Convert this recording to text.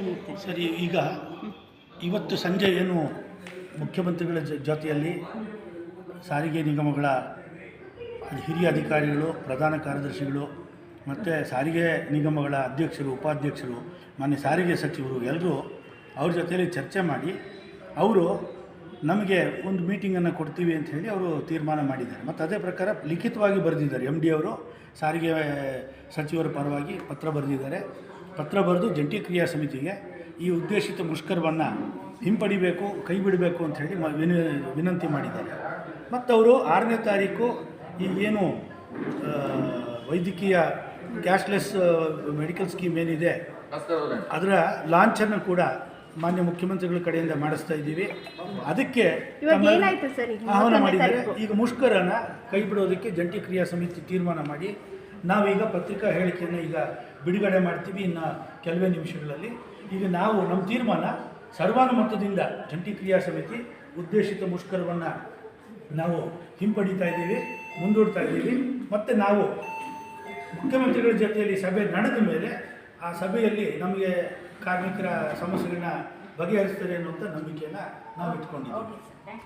ಮಾಡ್ತೀನಿ. ಸರಿ, ಈಗ ಇವತ್ತು ಸಂಜೆ ಏನು ಮುಖ್ಯಮಂತ್ರಿಗಳ ಜೊತೆಯಲ್ಲಿ ಸಾರಿಗೆ ನಿಗಮಗಳ ಹಿರಿಯ ಅಧಿಕಾರಿಗಳು, ಪ್ರಧಾನ ಕಾರ್ಯದರ್ಶಿಗಳು ಮತ್ತು ಸಾರಿಗೆ ನಿಗಮಗಳ ಅಧ್ಯಕ್ಷರು, ಉಪಾಧ್ಯಕ್ಷರು, ಮಾನ್ಯ ಸಾರಿಗೆ ಸಚಿವರು ಎಲ್ಲರೂ ಅವ್ರ ಜೊತೆಯಲ್ಲಿ ಚರ್ಚೆ ಮಾಡಿ ಅವರು ನಮಗೆ ಒಂದು ಮೀಟಿಂಗನ್ನು ಕೊಡ್ತೀವಿ ಅಂತ ಹೇಳಿ ಅವರು ತೀರ್ಮಾನ ಮಾಡಿದ್ದಾರೆ. ಮತ್ತು ಅದೇ ಪ್ರಕಾರ ಲಿಖಿತವಾಗಿ ಬರೆದಿದ್ದಾರೆ. MD ಅವರು ಸಾರಿಗೆ ಸಚಿವರ ಪರವಾಗಿ ಪತ್ರ ಬರೆದಿದ್ದಾರೆ. ಪತ್ರ ಬರೆದು ಜಂಟಿ ಕ್ರಿಯಾ ಸಮಿತಿಗೆ ಈ ಉದ್ದೇಶಿತ ಮುಷ್ಕರವನ್ನು ಹಿಂಪಡಿಬೇಕು, ಕೈ ಬಿಡಬೇಕು ಅಂಥೇಳಿ ವಿನಂತಿ ಮಾಡಿದ್ದಾರೆ. ಮತ್ತು ಅವರು 6ನೇ ತಾರೀಕು ಈ ಏನು ವೈದ್ಯಕೀಯ ಕ್ಯಾಶ್ಲೆಸ್ ಮೆಡಿಕಲ್ ಸ್ಕೀಮ್ ಏನಿದೆ ಅದರ ಲಾಂಚನ್ನು ಕೂಡ ಮಾನ್ಯ ಮುಖ್ಯಮಂತ್ರಿಗಳ ಕಡೆಯಿಂದ ಮಾಡಿಸ್ತಾ ಇದ್ದೀವಿ. ಅದಕ್ಕೆ ಆಹ್ವಾನ ಮಾಡಿದ್ದಾರೆ. ಈಗ ಮುಷ್ಕರನ ಕೈ ಬಿಡೋದಕ್ಕೆ ಜಂಟಿ ಕ್ರಿಯಾ ಸಮಿತಿ ತೀರ್ಮಾನ ಮಾಡಿ ನಾವೀಗ ಪತ್ರಿಕಾ ಹೇಳಿಕೆಯನ್ನು ಈಗ ಬಿಡುಗಡೆ ಮಾಡ್ತೀವಿ ಇನ್ನು ಕೆಲವೇ ನಿಮಿಷಗಳಲ್ಲಿ. ಈಗ ನಾವು ನಮ್ಮ ತೀರ್ಮಾನ ಸರ್ವಾನುಮತದಿಂದ ಜಂಟಿ ಕ್ರಿಯಾ ಸಮಿತಿ ಉದ್ದೇಶಿತ ಮುಷ್ಕರವನ್ನು ನಾವು ಹಿಂಪಡಿತಾ ಇದ್ದೀವಿ, ಮುಂದೂಡ್ತಾ ಇದ್ದೀವಿ. ಮತ್ತು ನಾವು ಮುಖ್ಯಮಂತ್ರಿಗಳ ಜೊತೆಯಲ್ಲಿ ಸಭೆ ನಡೆದ ಮೇಲೆ ಆ ಸಭೆಯಲ್ಲಿ ನಮಗೆ ಕಾರ್ಮಿಕರ ಸಮಸ್ಯೆಗಳನ್ನ ಬಗೆಹರಿಸ್ತಾರೆ ಅನ್ನುವಂಥ ನಂಬಿಕೆಯನ್ನು ನಾವು ಇಟ್ಕೊಂಡಿದ್ದೀವಿ.